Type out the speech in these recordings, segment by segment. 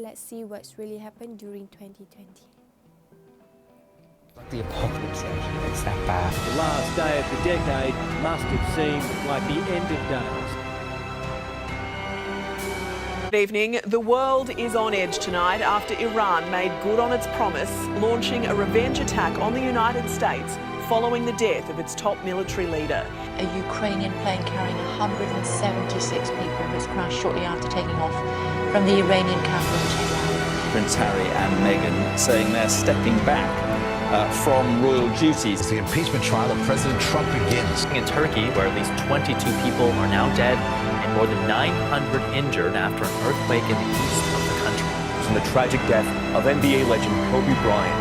let's see what's really happened during 2020. The apocalypse, actually. It's that bad. The last day of the decade must have seemed like the end of days. Good evening. The world is on edge tonight after Iran made good on its promise, launching a revenge attack on the United States following the death of its top military leader. A Ukrainian plane carrying 176 people was crashed shortly after taking off from the Iranian capital, Tehran. Prince Harry and Meghan saying they're stepping back from royal duties. The impeachment trial of President Trump begins. In Turkey, where at least 22 people are now dead and more than 900 injured after an earthquake in the east of the country. From the tragic death of NBA legend Kobe Bryant.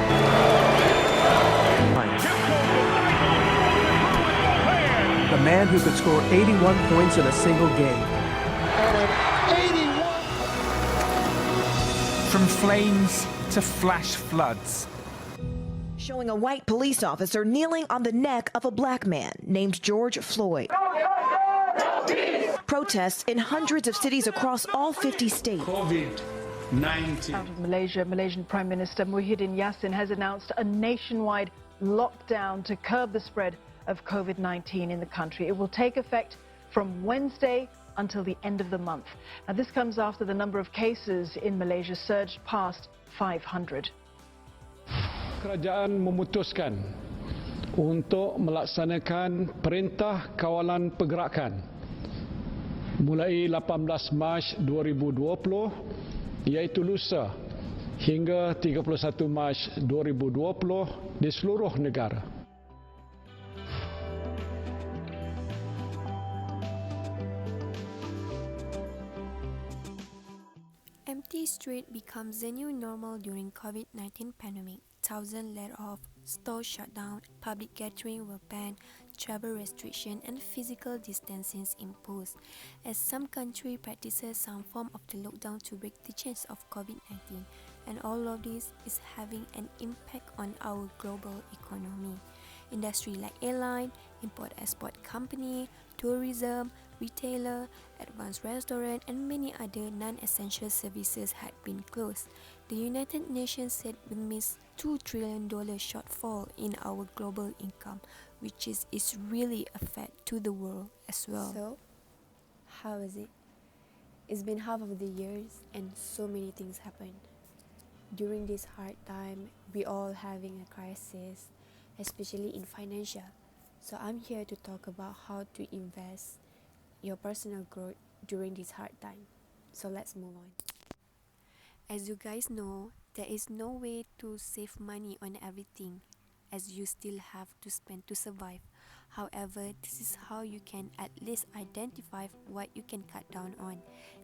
The man who could score 81 points in a single game. From flames to flash floods. Showing a white police officer kneeling on the neck of a black man named George Floyd. Protests in hundreds of cities across all 50 states. COVID-19. Out of Malaysia, Malaysian Prime Minister Muhyiddin Yassin has announced a nationwide lockdown to curb the spread of COVID-19 in the country. It will take effect from Wednesday until the end of the month. Now, this comes after the number of cases in Malaysia surged past 500. Kerajaan memutuskan untuk melaksanakan perintah kawalan pergerakan mulai 18 Mac 2020 iaitu lusa hingga 31 Mac 2020 di seluruh negara. Empty street becomes the new normal during COVID-19 pandemic. Thousands let off, stores shut down, public gatherings were banned, travel restriction and physical distancing imposed, as some country practices some form of the lockdown to break the chains of COVID-19, and all of this is having an impact on our global economy. Industry like airline, import-export company, tourism, retailer, advanced restaurant and many other non-essential services had been closed. The United Nations said we missed $2 trillion shortfall in our global income, which is really a threat to the world as well. So, how is it? It's been half of the years and so many things happened. During this hard time, we all having a crisis, especially in financial. So I'm here to talk about how to invest your personal growth during this hard time. So let's move on. As you guys know, there is no way to save money on everything, as you still have to spend to survive. However, this is how you can at least identify what you can cut down on.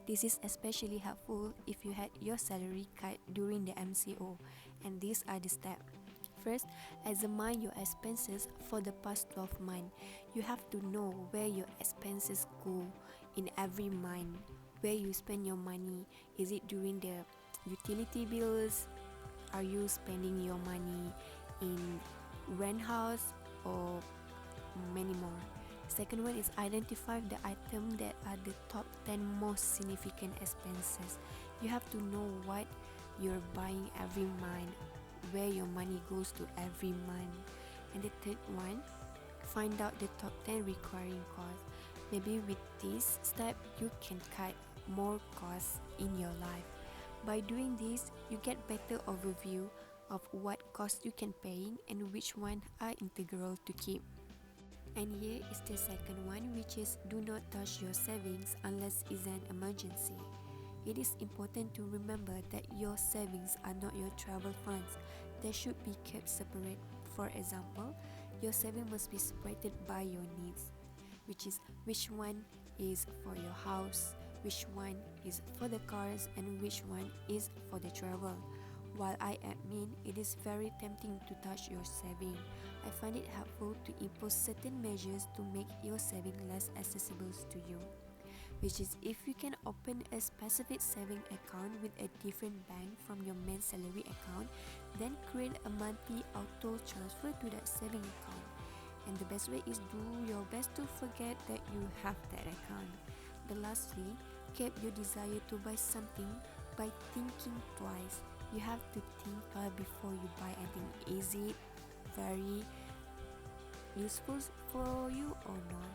This is especially helpful if you had your salary cut during the MCO, and these are the steps. First, examine your expenses for the past 12 months. You have to know where your expenses go in every month, where you spend your money. Is it during the utility bills? Are you spending your money in rent house or many more? Second one is identify the items that are the top 10 most significant expenses. You have to know what you're buying every month, where your money goes to every month. And the third one, find out the top 10 recurring costs. Maybe with this step you can cut more costs in your life. By doing this, you get better overview of what costs you can pay and which one are integral to keep. And here is the second one, which is do not touch your savings unless it's an emergency. It is important to remember that your savings are not your travel funds. They should be kept separate. For example, your saving must be separated by your needs, which one is for your house, which one is for the cars, and which one is for the travel. While I admit it is very tempting to touch your saving, I find it helpful to impose certain measures to make your saving less accessible to you. Which is, if you can open a specific saving account with a different bank from your main salary account, then create a monthly auto transfer to that saving account. And the best way is do your best to forget that you have that account. Then lastly, keep your desire to buy something by thinking twice. You have to think twice before you buy anything. Is it very useful for you or not?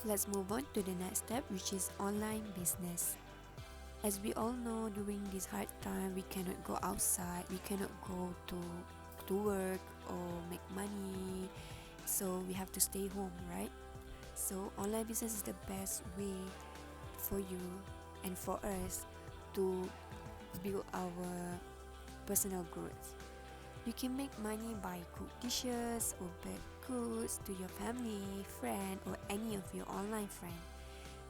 Let's move on to the next step, which is online business. As we all know, during this hard time, we cannot go outside, we cannot go to work or make money, so we have to stay home, right? So online business is the best way for you and for us to build our personal growth. You can make money by cook dishes or bake goods to your family, friend, or any of your online friends.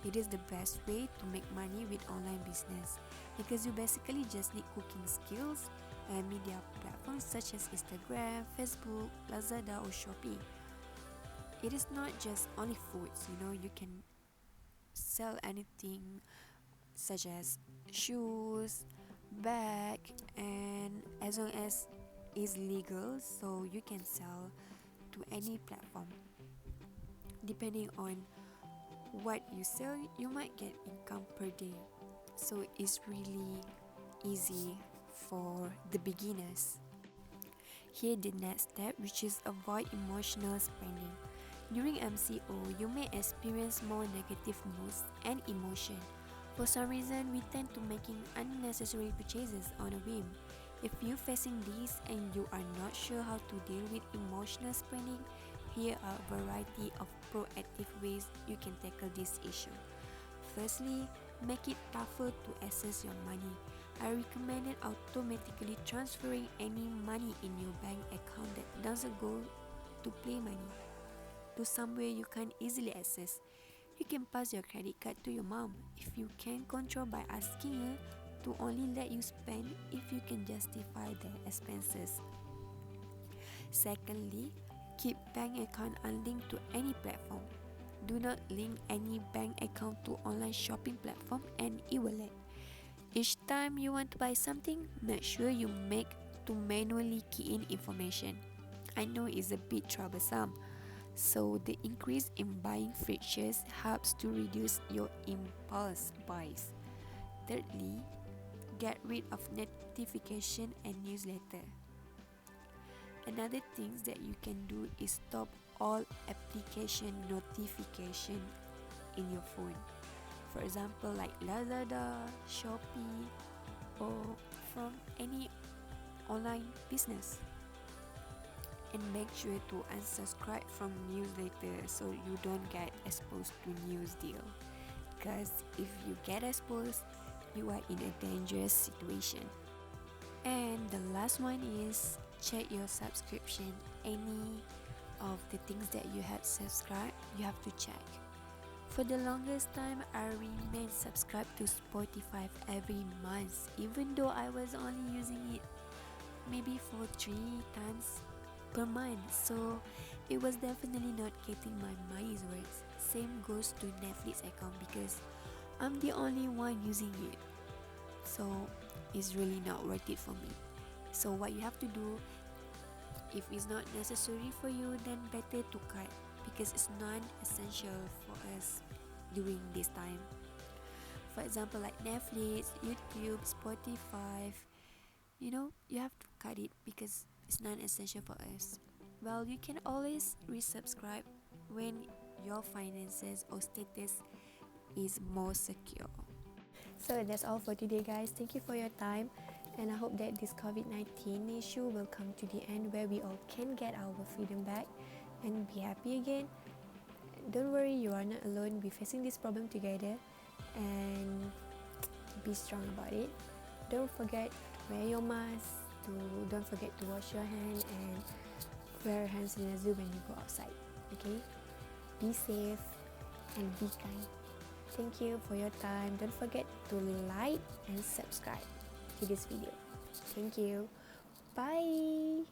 It is the best way to make money with online business because you basically just need cooking skills and media platforms such as Instagram, Facebook, Lazada, or Shopee. It is not just only foods, you can sell anything such as shoes, bag, and as long as it's legal, so you can sell to any platform. Depending on what you sell, you might get income per day, so it's really easy for the beginners. Here the next step, which is avoid emotional spending. During MCO, you may experience more negative moods and emotion. For some reason, we tend to making unnecessary purchases on a whim. If you're facing this and you are not sure how to deal with emotional spending, here are a variety of proactive ways you can tackle this issue. Firstly, make it tougher to access your money. I recommend automatically transferring any money in your bank account that doesn't go to play money to somewhere you can't easily access. You can pass your credit card to your mom if you can control by asking her to only let you spend if you can justify the expenses. Secondly, keep bank account unlinked to any platform. Do not link any bank account to online shopping platform and e-wallet. Each time you want to buy something, make sure you make to manually key in information. I know it's a bit troublesome, so the increase in buying frictions helps to reduce your impulse buys. Thirdly, get rid of notification and newsletter. Another thing that you can do is stop all application notification in your phone. For example, like Lazada, Shopee, or from any online business. And make sure to unsubscribe from newsletter so you don't get exposed to news deal. Because if you get exposed, you are in a dangerous situation. And the last one is check your subscription. Any of the things that you have subscribed, you have to check. For the longest time, I remained subscribed to Spotify every month, even though I was only using it maybe for 3 times per month, so it was definitely not getting my money's worth. Same goes to Netflix account because I'm the only one using it, so it's really not worth it for me. So what you have to do, if it's not necessary for you, then better to cut because it's non-essential for us during this time. For example, like Netflix, YouTube, Spotify, you have to cut it because it's non-essential for us. Well, you can always resubscribe when your finances or status is more secure. So that's all for today, guys. Thank you for your time, and I hope that this COVID-19 issue will come to the end where we all can get our freedom back and be happy again. Don't worry, you are not alone. We're facing this problem together, and be strong about it. Don't forget to wear your mask. Don't forget to wash your hands and wear hand sanitizer when you go outside. Okay? Be safe and be kind. Thank you for your time. Don't forget to like and subscribe to this video. Thank you. Bye.